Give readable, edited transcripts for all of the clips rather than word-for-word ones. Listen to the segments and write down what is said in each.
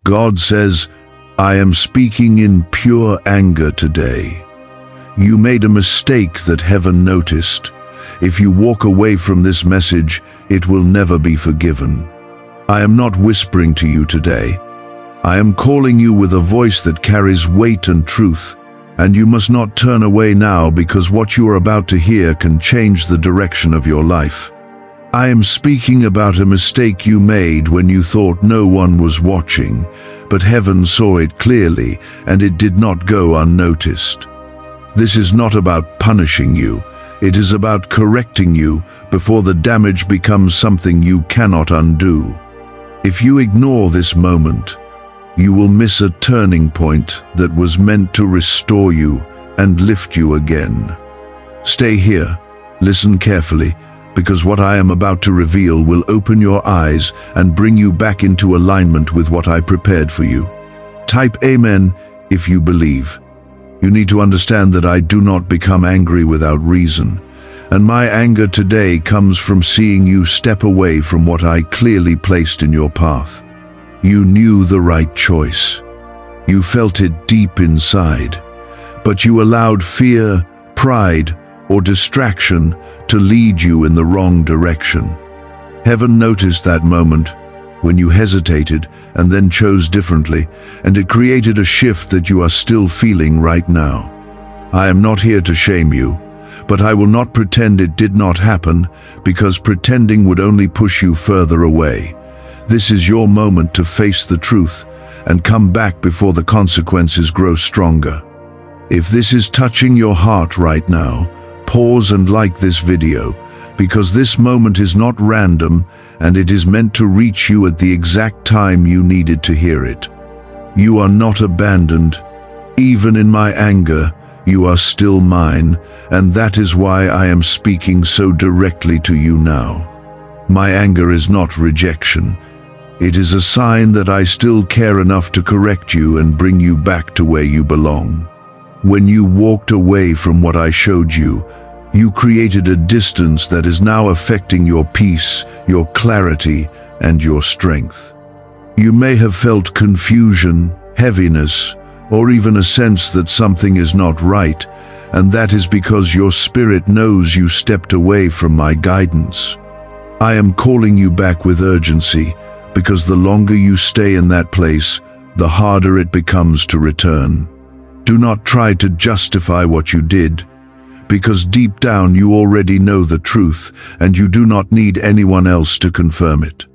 God says, I am speaking in pure anger today. You made a mistake that heaven noticed. If you walk away from this message, it will never be forgiven. I am not whispering to you today. I am calling you with a voice that carries weight and truth, and you must not turn away now, because what you are about to hear can change the direction of your life. I am speaking about a mistake you made when you thought no one was watching, but heaven saw it clearly, and it did not go unnoticed. This is not about punishing you. It is about correcting you before the damage becomes something you cannot undo. If you ignore this moment, you will miss a turning point that was meant to restore you and lift you again. Stay here, listen carefully, because what I am about to reveal will open your eyes and bring you back into alignment with what I prepared for you. Type Amen if you believe. You need to understand that I do not become angry without reason, and my anger today comes from seeing you step away from what I clearly placed in your path. You knew the right choice. You felt it deep inside, but you allowed fear, pride, or distraction to lead you in the wrong direction. Heaven noticed that moment when you hesitated and then chose differently, and it created a shift that you are still feeling right now. I am not here to shame you, but I will not pretend it did not happen, because pretending would only push you further away. This is your moment to face the truth and come back before the consequences grow stronger. If this is touching your heart right now, pause and like this video, because this moment is not random, and it is meant to reach you at the exact time you needed to hear it. You are not abandoned. Even in my anger, you are still mine, and that is why I am speaking so directly to you now. My anger is not rejection. It is a sign that I still care enough to correct you and bring you back to where you belong. When you walked away from what I showed you, you created a distance that is now affecting your peace, your clarity, and your strength. You may have felt confusion, heaviness, or even a sense that something is not right, and that is because your spirit knows you stepped away from my guidance. I am calling you back with urgency, because the longer you stay in that place, the harder it becomes to return. Do not try to justify what you did, because deep down you already know the truth, and you do not need anyone else to confirm it.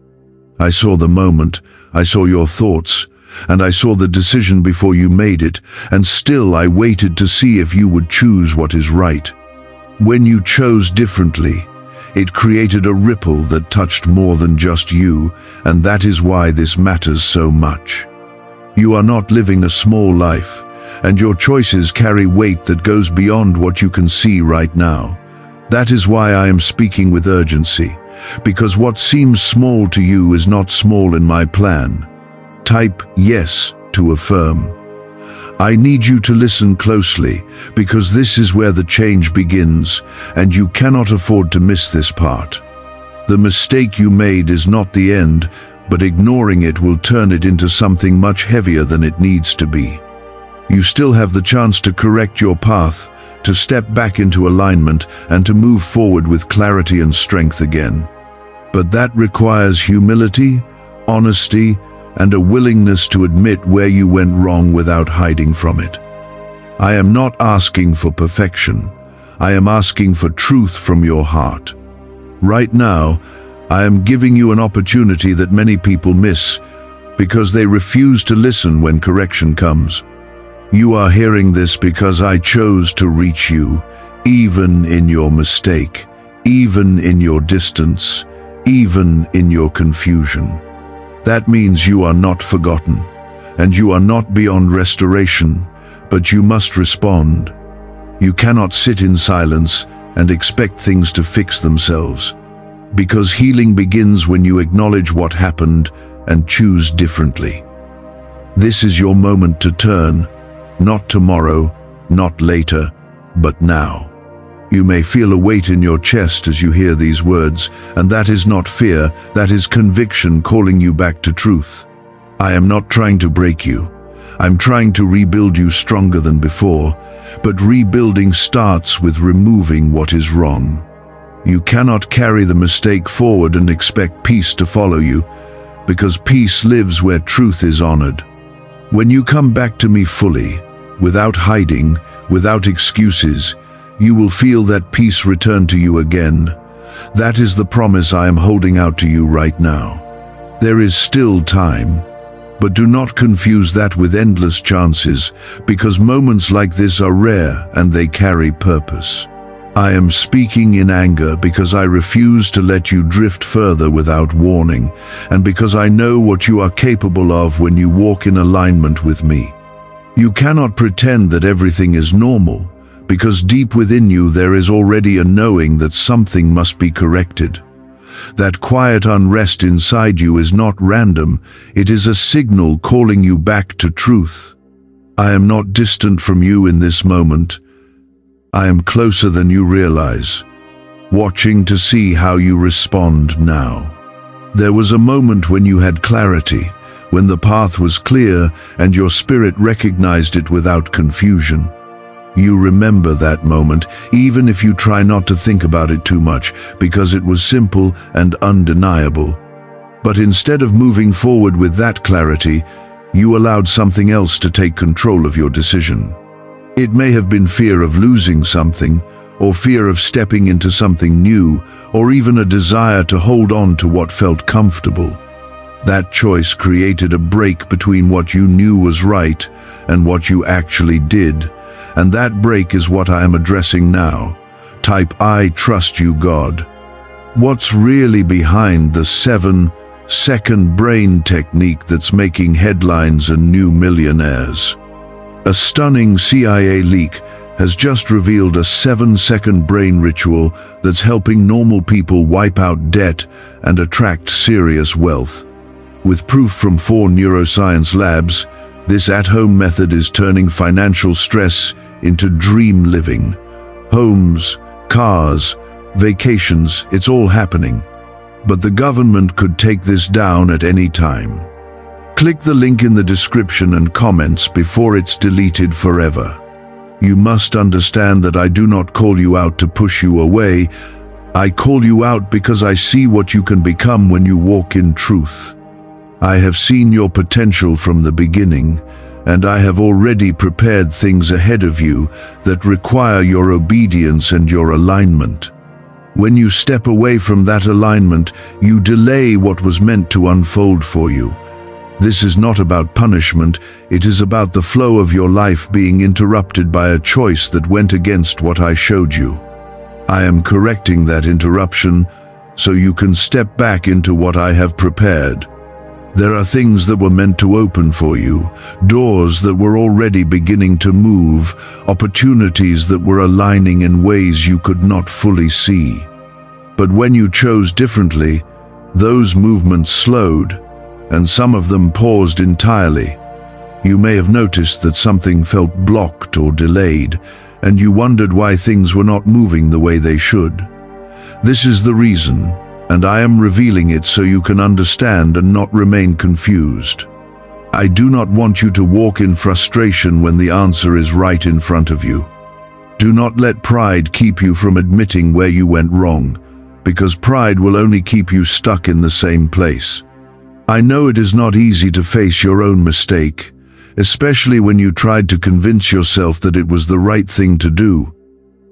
I saw the moment, I saw your thoughts, and I saw the decision before you made it, and still I waited to see if you would choose what is right. When you chose differently, it created a ripple that touched more than just you, and that is why this matters so much. You are not living a small life, and your choices carry weight that goes beyond what you can see right now. That is why I am speaking with urgency, because what seems small to you is not small in my plan. Type yes to affirm. I need you to listen closely, because this is where the change begins, and you cannot afford to miss this part. The mistake you made is not the end, but ignoring it will turn it into something much heavier than it needs to be. You still have the chance to correct your path, to step back into alignment, and to move forward with clarity and strength again. But that requires humility, honesty, and a willingness to admit where you went wrong without hiding from it. I am not asking for perfection. I am asking for truth from your heart. Right now, I am giving you an opportunity that many people miss, because they refuse to listen when correction comes. You are hearing this because I chose to reach you, even in your mistake, even in your distance, even in your confusion. That means you are not forgotten, and you are not beyond restoration, but you must respond. You cannot sit in silence and expect things to fix themselves, because healing begins when you acknowledge what happened and choose differently. This is your moment to turn. Not tomorrow, not later, but now. You may feel a weight in your chest as you hear these words, and that is not fear, that is conviction calling you back to truth. I am not trying to break you. I'm trying to rebuild you stronger than before, but rebuilding starts with removing what is wrong. You cannot carry the mistake forward and expect peace to follow you, because peace lives where truth is honored. When you come back to me fully, without hiding, without excuses, you will feel that peace return to you again. That is the promise I am holding out to you right now. There is still time, but do not confuse that with endless chances, because moments like this are rare and they carry purpose. I am speaking in anger because I refuse to let you drift further without warning, and because I know what you are capable of when you walk in alignment with me. You cannot pretend that everything is normal, because deep within you there is already a knowing that something must be corrected. That quiet unrest inside you is not random, it is a signal calling you back to truth. I am not distant from you in this moment. I am closer than you realize, watching to see how you respond now. There was a moment when you had clarity, when the path was clear and your spirit recognized it without confusion. You remember that moment, even if you try not to think about it too much, because it was simple and undeniable. But instead of moving forward with that clarity, you allowed something else to take control of your decision. It may have been fear of losing something, or fear of stepping into something new, or even a desire to hold on to what felt comfortable. That choice created a break between what you knew was right and what you actually did, and that break is what I am addressing now. Type I trust you, God. What's really behind the 7-second brain technique that's making headlines and new millionaires? A stunning CIA leak has just revealed a 7-second brain ritual that's helping normal people wipe out debt and attract serious wealth. With proof from 4 neuroscience labs, this at-home method is turning financial stress into dream living. Homes, cars, vacations, it's all happening. But the government could take this down at any time. Click the link in the description and comments before it's deleted forever. You must understand that I do not call you out to push you away. I call you out because I see what you can become when you walk in truth. I have seen your potential from the beginning, and I have already prepared things ahead of you that require your obedience and your alignment. When you step away from that alignment, you delay what was meant to unfold for you. This is not about punishment, it is about the flow of your life being interrupted by a choice that went against what I showed you. I am correcting that interruption so you can step back into what I have prepared. There are things that were meant to open for you, doors that were already beginning to move, opportunities that were aligning in ways you could not fully see. But when you chose differently, those movements slowed, and some of them paused entirely. You may have noticed that something felt blocked or delayed, and you wondered why things were not moving the way they should. This is the reason, and I am revealing it so you can understand and not remain confused. I do not want you to walk in frustration when the answer is right in front of you. Do not let pride keep you from admitting where you went wrong, because pride will only keep you stuck in the same place. I know it is not easy to face your own mistake, especially when you tried to convince yourself that it was the right thing to do.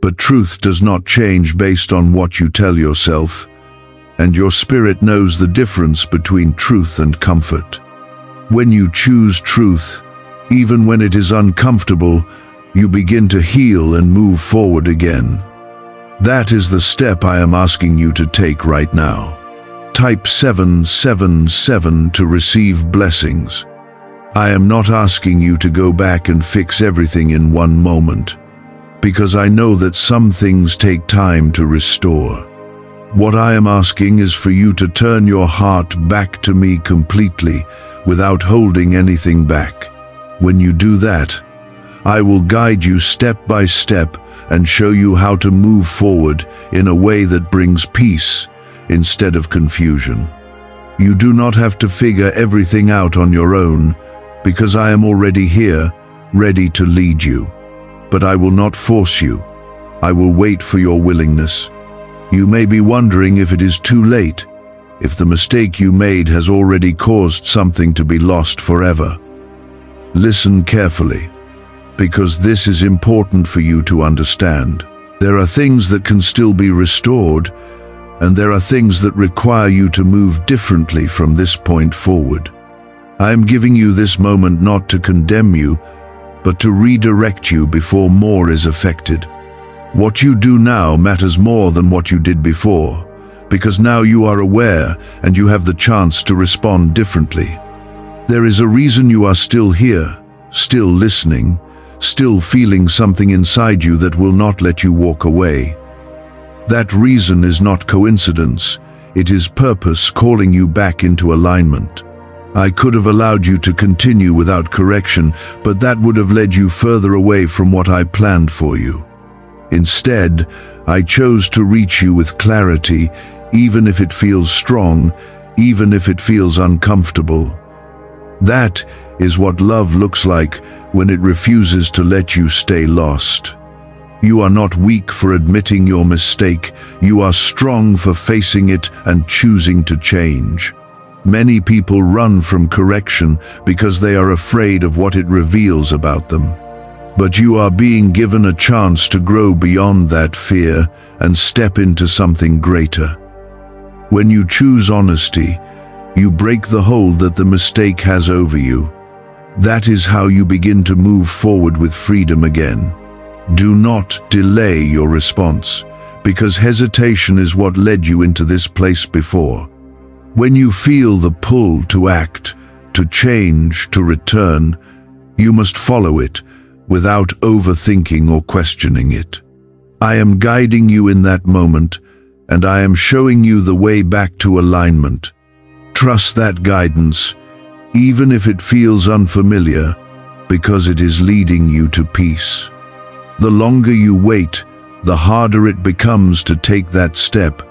But truth does not change based on what you tell yourself, and your spirit knows the difference between truth and comfort. When you choose truth, even when it is uncomfortable, you begin to heal and move forward again. That is the step I am asking you to take right now. Type 777 to receive blessings. I am not asking you to go back and fix everything in one moment, because I know that some things take time to restore. What I am asking is for you to turn your heart back to me completely, without holding anything back. When you do that, I will guide you step by step and show you how to move forward in a way that brings peace instead of confusion. You do not have to figure everything out on your own, because I am already here, ready to lead you. But I will not force you. I will wait for your willingness. You may be wondering if it is too late, if the mistake you made has already caused something to be lost forever. Listen carefully, because this is important for you to understand. There are things that can still be restored, and there are things that require you to move differently from this point forward. I am giving you this moment not to condemn you, but to redirect you before more is affected. What you do now matters more than what you did before, because now you are aware and you have the chance to respond differently. There is a reason you are still here, still listening, still feeling something inside you that will not let you walk away. That reason is not coincidence, it is purpose calling you back into alignment. I could have allowed you to continue without correction, but that would have led you further away from what I planned for you. Instead, I chose to reach you with clarity, even if it feels strong, even if it feels uncomfortable. That is what love looks like when it refuses to let you stay lost. You are not weak for admitting your mistake, you are strong for facing it and choosing to change. Many people run from correction because they are afraid of what it reveals about them. But you are being given a chance to grow beyond that fear and step into something greater. When you choose honesty, you break the hold that the mistake has over you. That is how you begin to move forward with freedom again. Do not delay your response, because hesitation is what led you into this place before. When you feel the pull to act, to change, to return, you must follow it without overthinking or questioning it. I am guiding you in that moment, and I am showing you the way back to alignment. Trust that guidance, even if it feels unfamiliar, because it is leading you to peace. The longer you wait, the harder it becomes to take that step.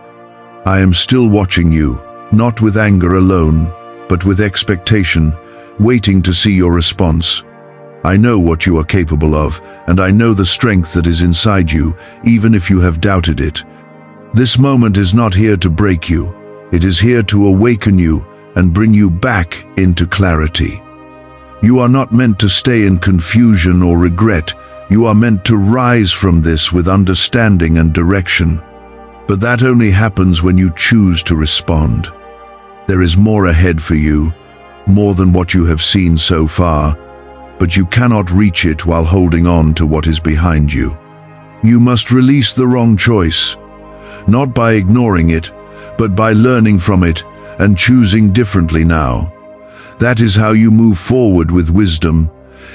I am still watching you, not with anger alone, but with expectation, waiting to see your response. I know what you are capable of, and I know the strength that is inside you, even if you have doubted it. This moment is not here to break you. It is here to awaken you and bring you back into clarity. You are not meant to stay in confusion or regret. You are meant to rise from this with understanding and direction. But that only happens when you choose to respond. There is more ahead for you, more than what you have seen so far, but you cannot reach it while holding on to what is behind you. You must release the wrong choice, not by ignoring it, but by learning from it and choosing differently now. That is how you move forward with wisdom,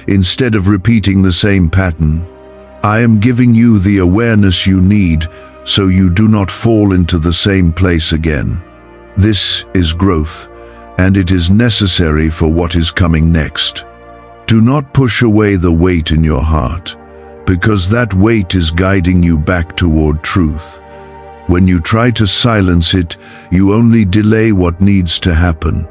instead of repeating the same pattern. I am giving you the awareness you need so you do not fall into the same place again. This is growth, and it is necessary for what is coming next. Do not push away the weight in your heart, because that weight is guiding you back toward truth. When you try to silence it, you only delay what needs to happen.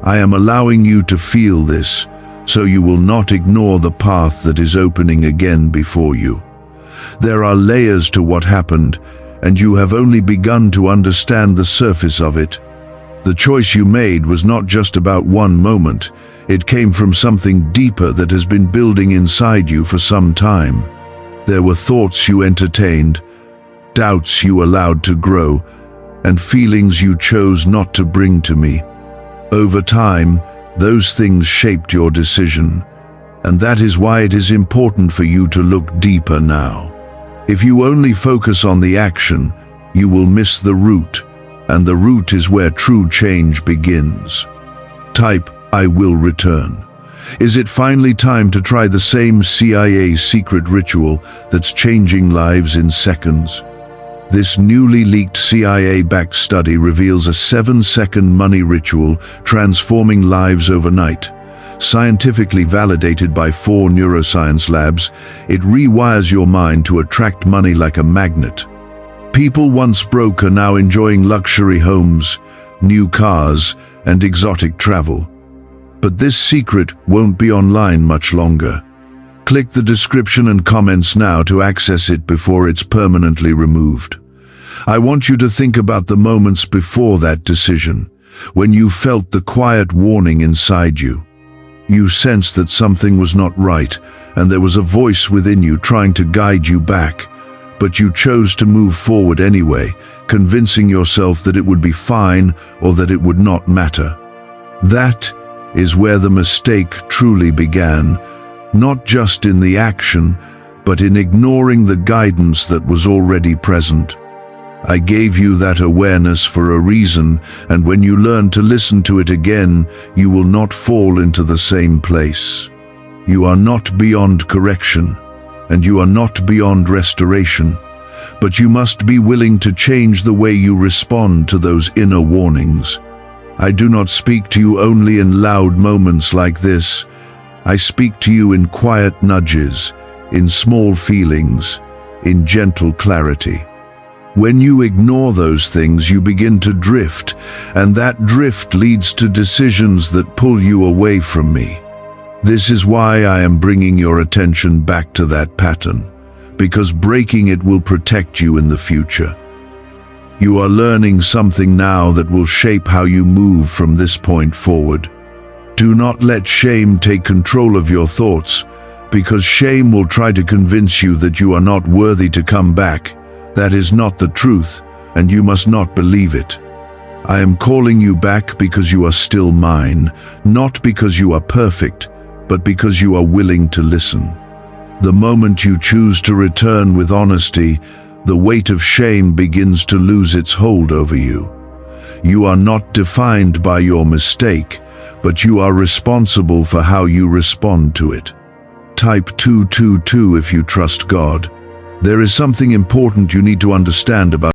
I am allowing you to feel this, so you will not ignore the path that is opening again before you. There are layers to what happened, and you have only begun to understand the surface of it. The choice you made was not just about one moment. It came from something deeper that has been building inside you for some time. There were thoughts you entertained, doubts you allowed to grow, and feelings you chose not to bring to me. Over time, those things shaped your decision, and that is why it is important for you to look deeper now. If you only focus on the action, you will miss the root, and the root is where true change begins. Type, I will return. Is it finally time to try the same CIA secret ritual that's changing lives in seconds? This newly leaked CIA-backed study reveals a 7-second money ritual transforming lives overnight. Scientifically validated by 4 neuroscience labs, it rewires your mind to attract money like a magnet. People once broke are now enjoying luxury homes, new cars, and exotic travel. But this secret won't be online much longer. Click the description and comments now to access it before it's permanently removed. I want you to think about the moments before that decision, when you felt the quiet warning inside you. You sensed that something was not right, and there was a voice within you trying to guide you back, but you chose to move forward anyway, convincing yourself that it would be fine or that it would not matter. That is where the mistake truly began, not just in the action, but in ignoring the guidance that was already present. I gave you that awareness for a reason, and when you learn to listen to it again, you will not fall into the same place. You are not beyond correction, and you are not beyond restoration, but you must be willing to change the way you respond to those inner warnings. I do not speak to you only in loud moments like this. I speak to you in quiet nudges, in small feelings, in gentle clarity. When you ignore those things, you begin to drift, and that drift leads to decisions that pull you away from me. This is why I am bringing your attention back to that pattern, because breaking it will protect you in the future. You are learning something now that will shape how you move from this point forward. Do not let shame take control of your thoughts, because shame will try to convince you that you are not worthy to come back. That is not the truth, and you must not believe it. I am calling you back because you are still mine, not because you are perfect, but because you are willing to listen. The moment you choose to return with honesty, the weight of shame begins to lose its hold over you. You are not defined by your mistake, but you are responsible for how you respond to it. Type 222 if you trust God. There is something important you need to understand about